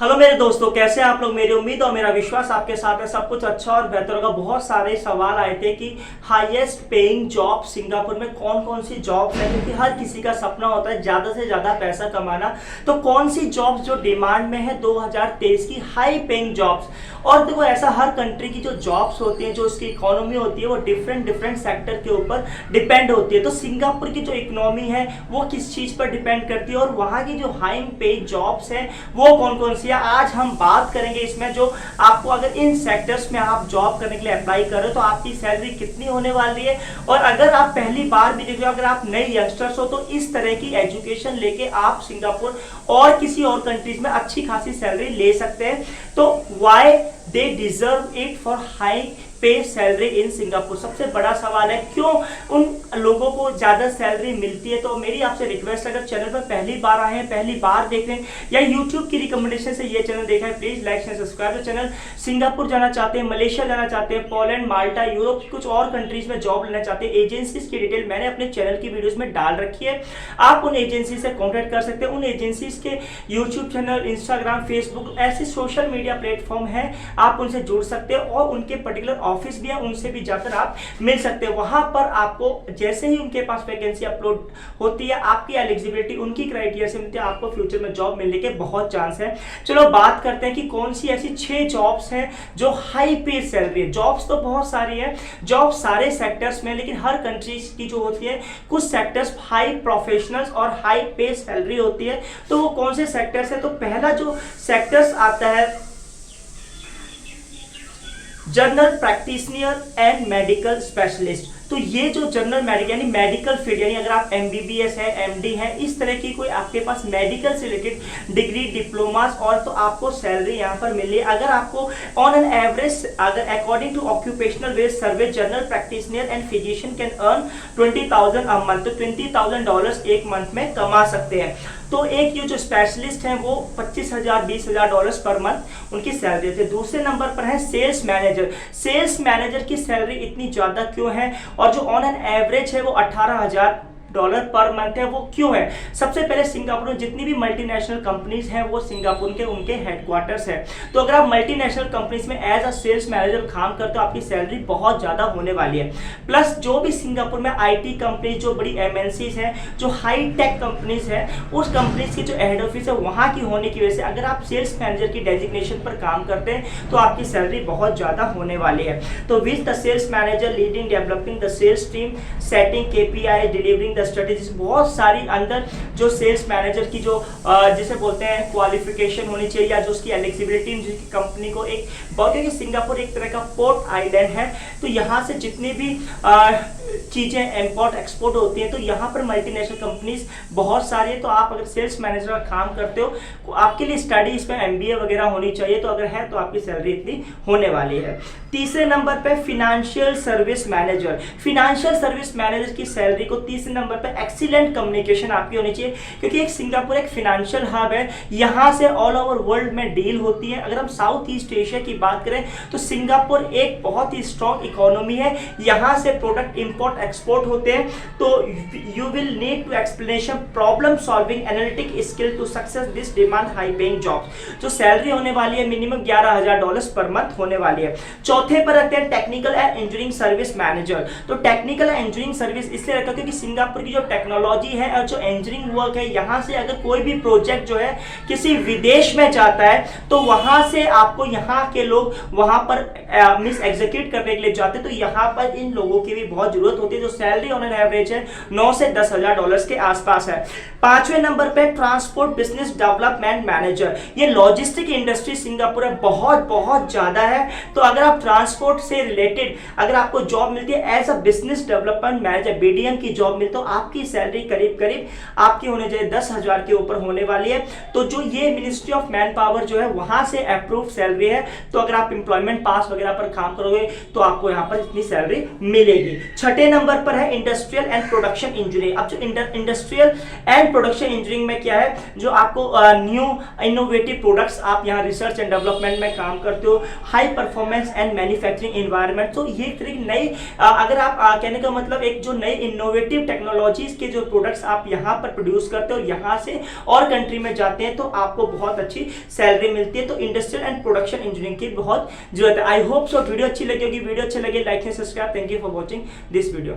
Hello मेरे दोस्तों, कैसे हैं आप लोग। मेरी उम्मीद और मेरा विश्वास आपके साथ है सब कुछ अच्छा और बेहतर होगा। बहुत सारे सवाल आए थे कि हाईएस्ट पेइंग जॉब सिंगापुर में कौन कौन सी जॉब्स है, क्योंकि हर किसी का सपना होता है ज़्यादा से ज़्यादा पैसा कमाना। तो कौन सी जॉब्स जो डिमांड में है 2023 की हाई पेइंग जॉब्स। और देखो, ऐसा हर कंट्री की जो जॉब्स होती हैं, जो उसकी इकोनॉमी होती है, वो डिफरेंट डिफरेंट सेक्टर के ऊपर डिपेंड होती है। तो सिंगापुर की जो इकोनॉमी है वो किस चीज़ पर डिपेंड करती है और वहाँ की जो हाई पेइंग जॉब्स हैं वो कौन कौन सी। आज हम बात करेंगे इसमें, जो आपको अगर इन सेक्टर्स में आप जॉब करने के लिए अप्लाई कर रहे हो तो आपकी सैलरी कितनी होने वाली है। और अगर आप पहली बार भी देख रहे हो, अगर आप नए यंगस्टर्स हो, तो इस तरह की एजुकेशन लेके आप सिंगापुर और किसी और कंट्रीज में अच्छी खासी सैलरी ले सकते हैं। तो why they deserve it for high पे सैलरी इन सिंगापुर। सबसे बड़ा सवाल है क्यों उन लोगों को ज्यादा सैलरी मिलती है। तो मेरी आपसे रिक्वेस्ट, अगर चैनल पर पहली बार आए हैं, पहली बार देख रहे हैं या यूट्यूब की रिकमेंडेशन से ये चैनल देखा है, please like and subscribe the channel. Singapore जाना चाहते हैं, मलेशिया जाना चाहते हैं, पोलैंड, माल्टा, यूरोप, कुछ और कंट्रीज में जॉब लेना चाहते हैं, एजेंसीज की डिटेल मैंने अपने चैनल की वीडियोज में डाल रखी है। आप उन एजेंसी से कॉन्टेक्ट कर सकते हैं। उन एजेंसीज के यूट्यूब चैनल, इंस्टाग्राम, फेसबुक, ऐसे सोशल मीडिया प्लेटफॉर्म है, आप उनसे जुड़ सकते हैं और उनके पर्टिकुलर ऑफिस भी है, उनसे भी जाकर आप मिल सकते हैं। वहां पर आपको जैसे ही उनके पास वैकेंसी अपलोड होती है, आपकी एलिजिबिलिटी उनकी क्राइटेरिया से मिलती है, आपको फ्यूचर में जॉब मिलने के बहुत चांस है। चलो बात करते हैं कि कौन सी ऐसी 6 जॉब्स हैं जो हाई पे सैलरी है। जॉब्स तो बहुत सारी है, जॉब सारे सेक्टर्स में, लेकिन हर कंट्री की जो होती है, कुछ सेक्टर्स हाई प्रोफेशनल्स और हाई पे सैलरी होती है। तो वो कौन से सेक्टर्स है। तो पहला जो सेक्टर्स आता है, general practitioner and medical specialist. तो ये जो जनरल मेडिकल यानी मेडिकल फील्ड, यानी अगर आप एमबीबीएस है, एमडी है, इस तरह की कोई आपके पास मेडिकल से रिलेटेड डिग्री, डिप्लोमास, और तो आपको सैलरी यहाँ पर मिली है। अगर आपको ऑन एन एवरेज, अगर according to occupational wage survey, general practitioner and physician can earn 20,000 a month. तो $20,000 एक मंथ में कमा सकते हैं। तो एक ये जो स्पेशलिस्ट हैं वो 25,000 $20,000 पर मंथ उनकी सैलरी होती है। दूसरे नंबर पर है सेल्स मैनेजर। सेल्स मैनेजर की सैलरी इतनी ज्यादा क्यों है और जो ऑन एन एवरेज है वो $18,000 पर मंथ है, वो क्यों है। सबसे पहले सिंगापुर में जितनी भी मल्टीनेशनल कंपनीज हैं वो सिंगापुर के उनके हेडक्वार्टर्स है। तो अगर आप मल्टीनेशनल कंपनीज में एज अ सेल्स मैनेजर काम करते हो, आपकी सैलरी बहुत ज्यादा होने वाली है। प्लस जो भी सिंगापुर में आईटी कंपनीज, जो बड़ी एमएनसीज हैं, जो हाई टेक कंपनीज है, उस कंपनीज की जो हेड ऑफिस है वहां की होने की वजह से अगर आप सेल्स मैनेजर की डेजिग्नेशन पर काम करते हैं तो आपकी सैलरी बहुत ज्यादा होने वाली है। तो with the sales manager leading developing the sales team, setting KPI, delivering strategies, बहुत सारी अंदर जो सेल्स मैनेजर की जो जिसे बोलते हैं क्वालिफिकेशन होनी चाहिए, या जो उसकी एलिजिबिलिटी, जिसकी कंपनी को एक बहुत, क्योंकि सिंगापुर एक तरह का पोर्ट आइलैंड है, तो यहाँ से जितनी भी चीजें इंपोर्ट एक्सपोर्ट होती हैं, तो यहाँ पर मल्टीनेशनल कंपनीज बहुत सारी है। तो आप अगर सेल्स मैनेजर का काम करते हो, आपके लिए स्टडी इसमें एमबीए वगैरह होनी चाहिए। तो अगर है तो आपकी सैलरी इतनी होने वाली है। तीसरे नंबर पे financial service manager. Financial service manager की सैलरी को तीसरे नंबर पे एक्सीलेंट कम्युनिकेशन आपकी होनी चाहिए, क्योंकि एक सिंगापुर एक फिनेंशियल हब है, यहाँ से ऑल ओवर वर्ल्ड में डील होती है। अगर हम साउथ ईस्ट एशिया की बात करें तो सिंगापुर एक बहुत ही स्ट्रॉन्ग इकोनॉमी है, यहाँ से प्रोडक्ट इंपोर्ट एक्सपोर्ट होते हैं। तो you will need to explanation, problem solving, analytic skill to success this demand high paying jobs. जो सैलरी होने वाली है मिनिमम $11,000 पर मंथ होने वाली है। चौथे पर रखते हैं technical and engineering service manager. तो टेक्निकल एंड इंजीनियरिंग सर्विस इसलिए रखा क्योंकि सिंगापुर की जो टेक्नोलॉजी है और जो इंजीनियरिंग वर्क है, यहाँ से अगर कोई भी प्रोजेक्ट जो है किसी विदेश में जाता है तो वहां से आपको यहाँ के लोग वहां पर मिस एग्जीक्यूट करने के लिए जाते हैं। तो यहाँ पर इन लोगों की भी बहुत जरूरत होती है। जो सैलरी ऑन एन एवरेज है $9,000 से $10,000 के आसपास है। पांचवें नंबर पे ट्रांसपोर्ट बिजनेस डेवलपमेंट मैनेजर। ये लॉजिस्टिक इंडस्ट्री सिंगापुर में बहुत बहुत ज्यादा है। तो अगर आप ट्रांसपोर्ट से रिलेटेड अगर आपको जॉब मिलती है as a business development manager, BDM की जॉब मिलती है, तो आपकी सैलरी करीब करीब आपकी होने चाहिए 10,000 के ऊपर होने वाली है। तो जो ये मिनिस्ट्री ऑफ मैन पावर जो है वहां से अप्रूव सैलरी है। तो अगर आप एम्प्लॉयमेंट पास वगैरह पर काम करोगे तो आपको यहाँ पर इतनी सैलरी मिलेगी। छठे नंबर पर है इंडस्ट्रियल एंड प्रोडक्शन इंजीनियरिंग। अब जो इंडस्ट्रियल एंड प्रोडक्शन इंजीनियरिंग में क्या है, जो आपको न्यू इनोवेटिव प्रोडक्ट्स, आप यहाँ रिसर्च एंड डेवलपमेंट में काम करते हो, high performance and manufacturing environment. तो ये नई, अगर आप कहने का मतलब एक जो नई इनोवेटिव टेक्नोलॉजी टेक्नोलॉजीज के जो प्रोडक्ट्स आप यहाँ पर प्रोड्यूस करते हो और यहाँ से और कंट्री में जाते हैं तो आपको बहुत अच्छी सैलरी मिलती है। तो इंडस्ट्रियल एंड प्रोडक्शन इंजीनियरिंग की बहुत जरूरत है। आई होप सो वीडियो अच्छी लगी होगी। वीडियो अच्छी लगे like and subscribe. Thank you for watching this video.